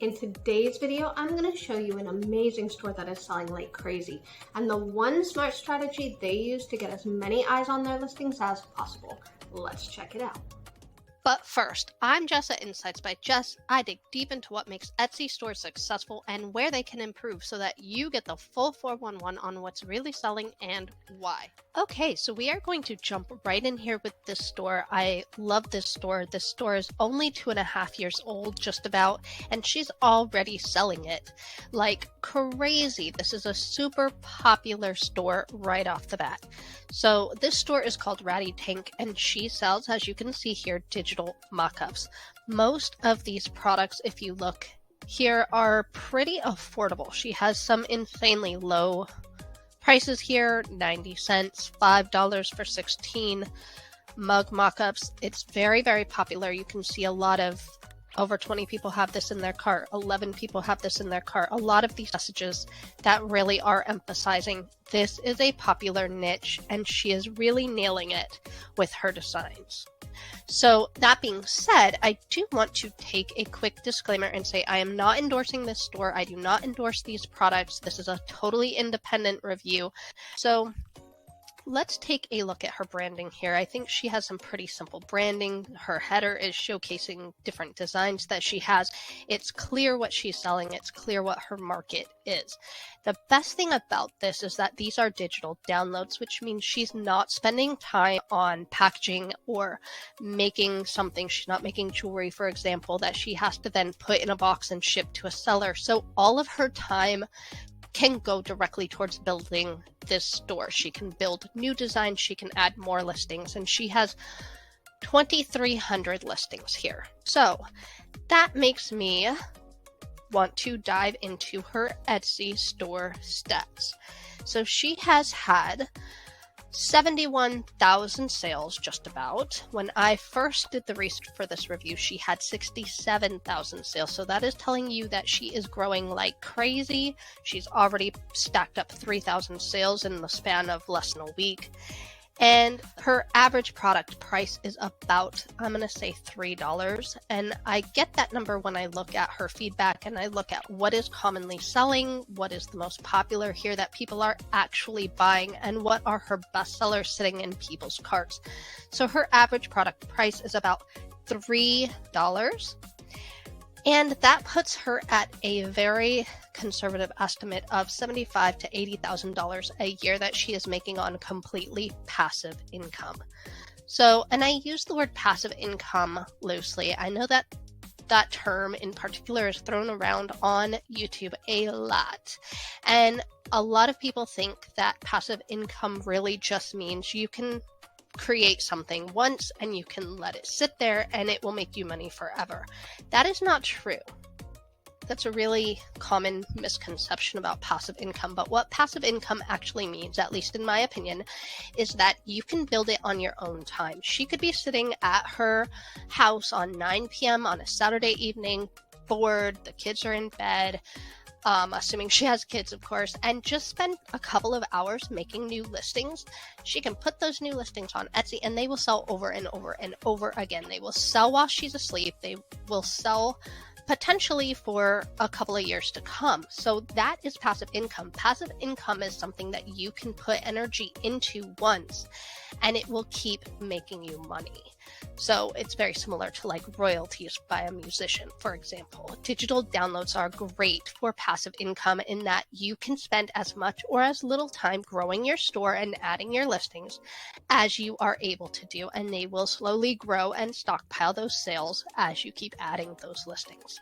In today's video, I'm going to show you an amazing store that is selling like crazy and the one smart strategy they use to get as many eyes on their listings as possible. Let's check it out. But first, I'm Jess at Insights by Jess. I dig deep into what makes Etsy stores successful and where they can improve so that you get the full 411 on what's really selling and why. Okay, so we are going to jump right in here with this store. I love this store. This store is only 2.5 years old, just about, and she's already selling it like crazy. This is a super popular store right off the bat. So this store is called Ratty Tank, and she sells, as you can see here, digital mock-ups. Most of these products, if you look here, are pretty affordable. She has some insanely low prices here, 90 cents, $5 for 16 mug mock-ups. It's very, very popular. You can see a lot of over 20 people have this in their cart, 11 people have this in their cart. A lot of these messages that really are emphasizing this is a popular niche, and she is really nailing it with her designs. So that being said, I do want to take a quick disclaimer and say I am not endorsing this store. I do not endorse these products. This is a totally independent review. So let's take a look at her branding here. I think she has some pretty simple branding. Her header is showcasing different designs that she has. It's clear what she's selling. It's clear what her market is. The best thing about this is that these are digital downloads, which means she's not spending time on packaging or making something. She's not making jewelry, for example, that she has to then put in a box and ship to a seller. So all of her time can go directly towards building this store. She can build new designs, she can add more listings, and she has 2,300 listings here. So that makes me want to dive into her Etsy store stats. So she has had 71,000 sales, just about. When I first did the research for this review, she had 67,000 sales. So that is telling you that she is growing like crazy. She's already stacked up 3,000 sales in the span of less than a week. And her average product price is about, I'm going to say $3. And I get that number when I look at her feedback and I look at what is commonly selling, what is the most popular here that people are actually buying, and what are her best sellers sitting in people's carts. So her average product price is about $3. And that puts her at a very conservative estimate of $75,000 to $80,000 a year that she is making on completely passive income. So, and I use the word passive income loosely. I know that that term in particular is thrown around on YouTube a lot. And a lot of people think that passive income really just means you can create something once and you can let it sit there and it will make you money forever. That is not true. That's a really common misconception about passive income. But what passive income actually means, at least in my opinion, is that you can build it on your own time. She could be sitting at her house on 9 p.m. on a Saturday evening, bored, the kids are in bed, assuming she has kids, of course, and just spend a couple of hours making new listings. She can put those new listings on Etsy and they will sell over and over and over again. They will sell while she's asleep. They will sell potentially for a couple of years to come. So that is passive income. Passive income is something that you can put energy into once and it will keep making you money. So it's very similar to like royalties by a musician, for example. Digital downloads are great for passive income in that you can spend as much or as little time growing your store and adding your listings as you are able to do, and they will slowly grow and stockpile those sales as you keep adding those listings.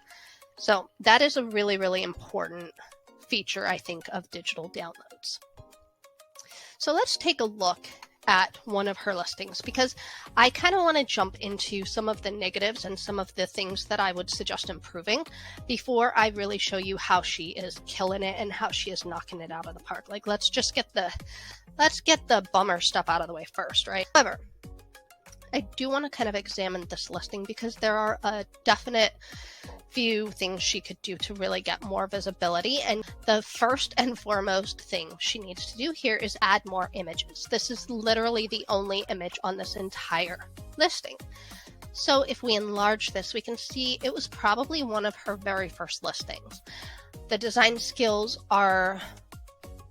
So that is a really, really important feature, I think, of digital downloads. So let's take a look at one of her listings, because I kind of want to jump into some of the negatives and some of the things that I would suggest improving before I really show you how she is killing it and how she is knocking it out of the park. Like, let's get the bummer stuff out of the way first, right? However, I do want to kind of examine this listing because there are a definite few things she could do to really get more visibility. And the first and foremost thing she needs to do here is add more images. This is literally the only image on this entire listing. So if we enlarge this, we can see it was probably one of her very first listings. The design skills are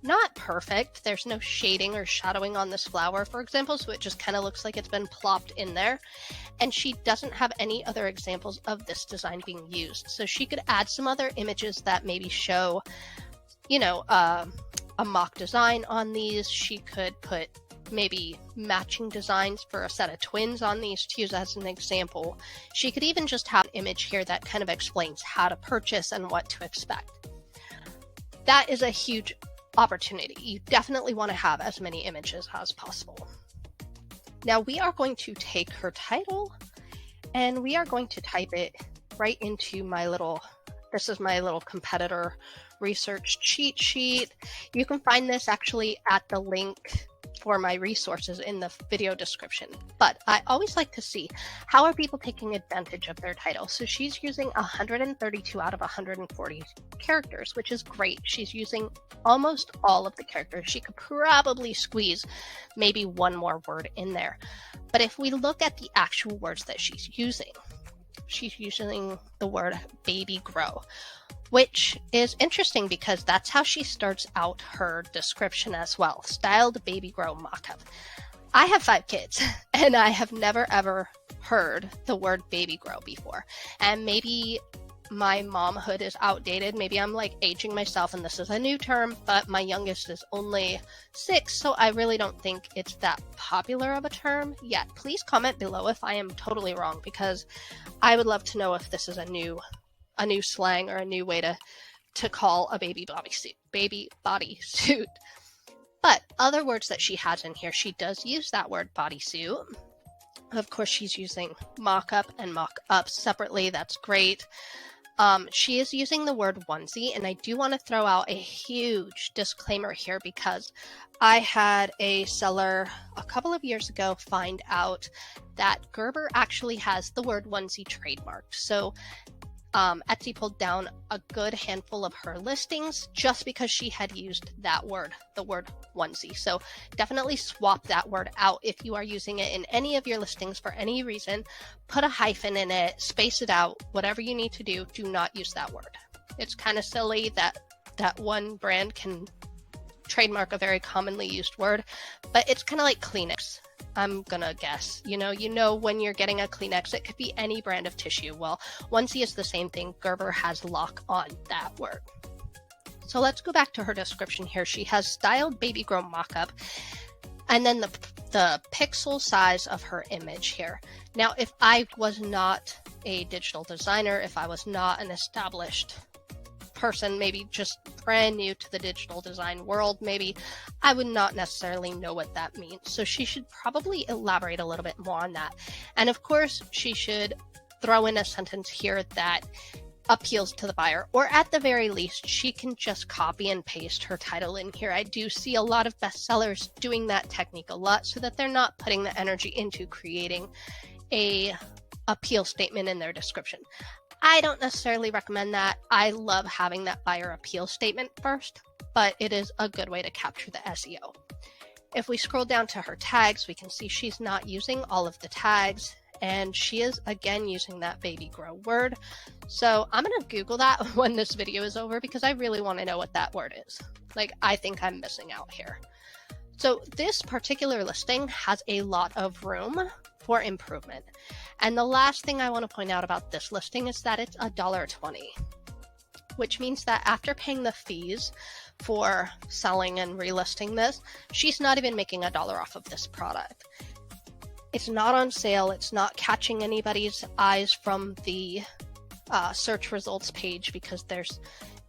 not perfect. There's no shading or shadowing on this flower, for example, so it just kind of looks like it's been plopped in there. And she doesn't have any other examples of this design being used. So she could add some other images that maybe show, a mock design on these. She could put maybe matching designs for a set of twins on these to use as an example. She could even just have an image here that kind of explains how to purchase and what to expect. That is a huge opportunity. You definitely want to have as many images as possible. Now we are going to take her title and we are going to type it right into this is my little competitor research cheat sheet. You can find this actually at the link for my resources in the video description. But I always like to see how are people taking advantage of their title. So she's using 132 out of 140 characters, which is great. She's using almost all of the characters. She could probably squeeze maybe one more word in there. But if we look at the actual words that she's using the word baby grow, which is interesting because that's how she starts out her description as well. Styled baby grow mock-up. I have 5 kids and I have never ever heard the word baby grow before. And maybe my momhood is outdated. Maybe I'm like aging myself and this is a new term, but my youngest is only 6, so I really don't think it's that popular of a term yet. Please comment below if I am totally wrong, because I would love to know if this is a new slang or a new way to call a baby bodysuit. But other words that she has in here, she does use that word bodysuit. Of course, she's using mock-up and mock-up separately. That's great. She is using the word onesie, and I do want to throw out a huge disclaimer here because I had a seller a couple of years ago find out that Gerber actually has the word onesie trademarked. So Etsy pulled down a good handful of her listings just because she had used that word, the word onesie. So definitely swap that word out if you are using it in any of your listings for any reason. Put a hyphen in it, space it out, whatever you need to do. Do not use that word. It's kind of silly that one brand can trademark a very commonly used word, but it's kind of like Kleenex. I'm gonna guess. You know when you're getting a Kleenex, it could be any brand of tissue. Well, onesie is the same thing. Gerber has lock on that word. So let's go back to her description here. She has styled baby grow mock-up, and then the pixel size of her image here. Now, if I was not a digital designer, if I was not an established person, maybe just brand new to the digital design world, maybe I would not necessarily know what that means. So she should probably elaborate a little bit more on that. And of course, she should throw in a sentence here that appeals to the buyer, or at the very least, she can just copy and paste her title in here. I do see a lot of bestsellers doing that technique a lot so that they're not putting the energy into creating a appeal statement in their description. I don't necessarily recommend that. I love having that buyer appeal statement first, but it is a good way to capture the SEO. If we scroll down to her tags, we can see she's not using all of the tags, and she is again using that baby grow word. So I'm going to Google that when this video is over because I really want to know what that word is. I think I'm missing out here. So this particular listing has a lot of room for improvement. And the last thing I want to point out about this listing is that it's $1.20, which means that after paying the fees for selling and relisting this, she's not even making $1 off of this product. It's not on sale. It's not catching anybody's eyes from the search results page because there's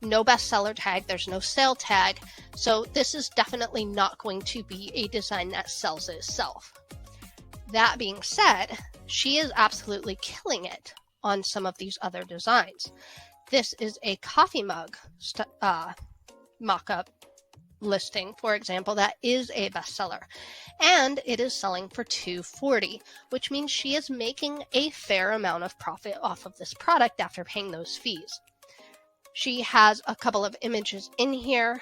no bestseller tag, there's no sale tag. So this is definitely not going to be a design that sells itself. That being said, she is absolutely killing it on some of these other designs. This is a coffee mug mock-up listing, for example, that is a bestseller, and it is selling for $2.40, which means she is making a fair amount of profit off of this product after paying those fees. She has a couple of images in here.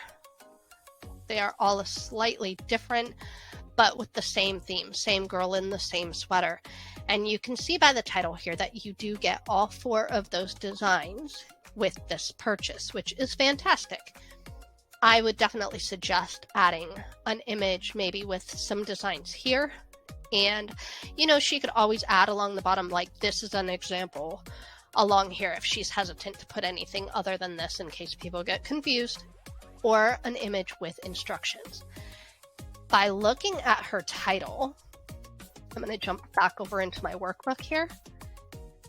They are all slightly different, but with the same theme, same girl in the same sweater. And you can see by the title here that you do get all 4 of those designs with this purchase, which is fantastic. I would definitely suggest adding an image maybe with some designs here. And, she could always add along the bottom, like this is an example along here if she's hesitant to put anything other than this in case people get confused, or an image with instructions. By looking at her title, I'm going to jump back over into my workbook here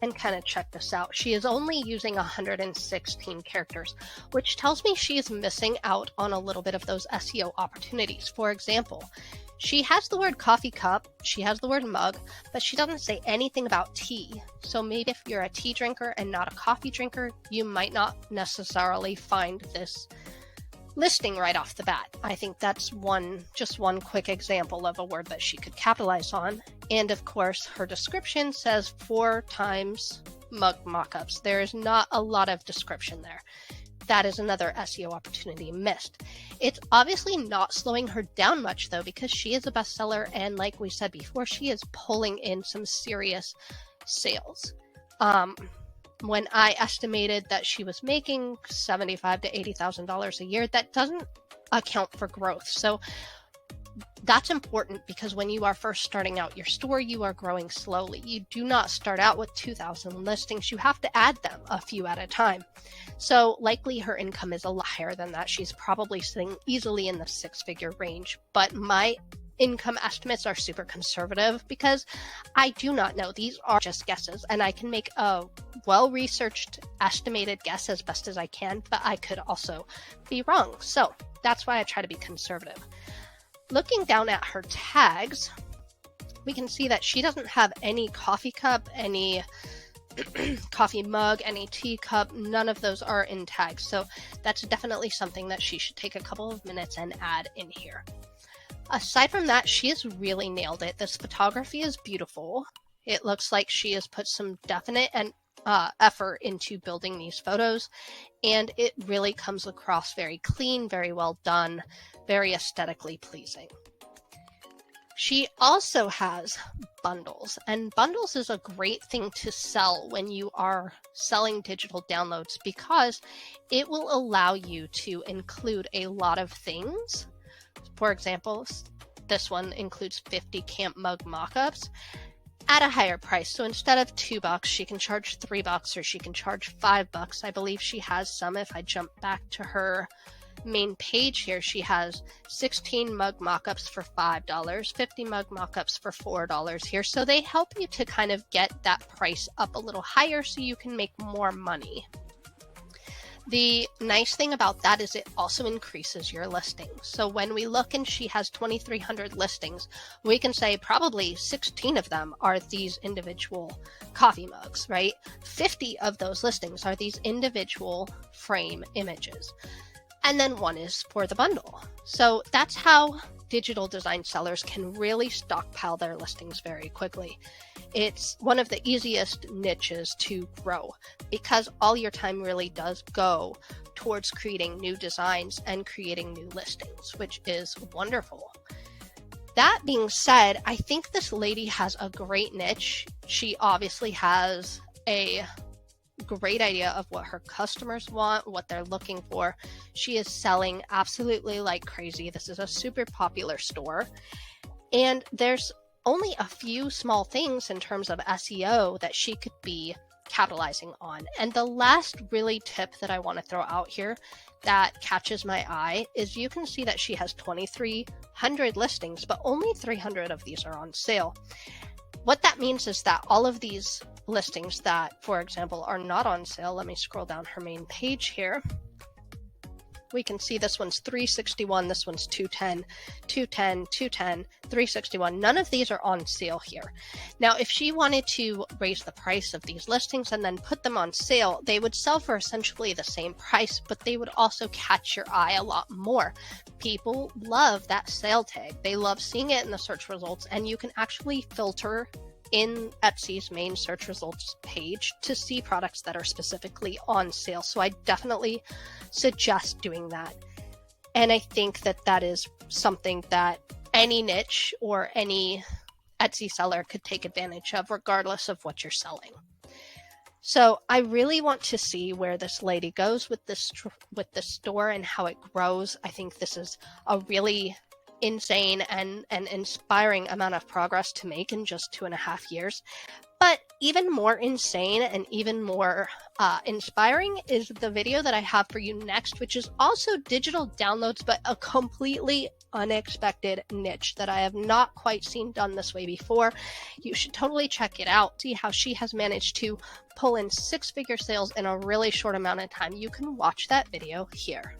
and kind of check this out. She is only using 116 characters, which tells me she is missing out on a little bit of those SEO opportunities. For example, she has the word coffee cup, she has the word mug, but she doesn't say anything about tea. So maybe if you're a tea drinker and not a coffee drinker, you might not necessarily find this listing right off the bat. I think that's just one quick example of a word that she could capitalize on. And of course, her description says 4 times mug mockups. There is not a lot of description there. That is another SEO opportunity missed. It's obviously not slowing her down much though, because she is a bestseller, and like we said before, she is pulling in some serious sales. When I estimated that she was making $75,000 to $80,000 a year, that doesn't account for growth. So that's important, because when you are first starting out your store, you are growing slowly. You do not start out with 2,000 listings. You have to add them a few at a time. So likely her income is a lot higher than that. She's probably sitting easily in the 6-figure range, but my income estimates are super conservative because I do not know. These are just guesses, and I can make a well-researched estimated guess as best as I can, but I could also be wrong. So that's why I try to be conservative. Looking down at her tags, we can see that she doesn't have any coffee cup, any coffee mug, any teacup. None of those are in tags. So that's definitely something that she should take a couple of minutes and add in here. Aside from that, she has really nailed it. This photography is beautiful. It looks like she has put some definite and effort into building these photos, and it really comes across very clean, very well done, very aesthetically pleasing. She also has bundles, and bundles is a great thing to sell when you are selling digital downloads, because it will allow you to include a lot of things. For example, this one includes 50 camp mug mockups at a higher price. So instead of $2, she can charge $3, or she can charge $5. I believe she has some. If I jump back to her main page here, she has 16 mug mockups for $5, 50 mug mockups for $4 here. So they help you to kind of get that price up a little higher so you can make more money. The nice thing about that is it also increases your listings. So when we look and she has 2,300 listings, we can say probably 16 of them are these individual coffee mugs, right? 50 of those listings are these individual frame images. And then one is for the bundle. So that's how digital design sellers can really stockpile their listings very quickly. It's one of the easiest niches to grow, because all your time really does go towards creating new designs and creating new listings, which is wonderful. That being said, I think this lady has a great niche. She obviously has a great idea of what her customers want, what they're looking for. She is selling absolutely like crazy. This is a super popular store, and there's only a few small things in terms of SEO that she could be capitalizing on. And the last really tip that I want to throw out here that catches my eye is you can see that she has 2,300 listings, but only 300 of these are on sale. What that means is that all of these listings that, for example, are not on sale, let me scroll down her main page here. We can see this one's $361, this one's $210, $210, $210, $361. None of these are on sale here. Now, if she wanted to raise the price of these listings and then put them on sale, they would sell for essentially the same price, but they would also catch your eye a lot more. People love that sale tag. They love seeing it in the search results, and you can actually filter in Etsy's main search results page to see products that are specifically on sale. So I definitely suggest doing that. And I think that that is something that any niche or any Etsy seller could take advantage of regardless of what you're selling. So I really want to see where this lady goes with this store and how it grows. I think this is a really insane and inspiring amount of progress to make in just 2.5 years. But even more insane and even more inspiring is the video that I have for you next, which is also digital downloads, but a completely unexpected niche that I have not quite seen done this way before. You should totally check it out. See how she has managed to pull in 6-figure sales in a really short amount of time. You can watch that video here.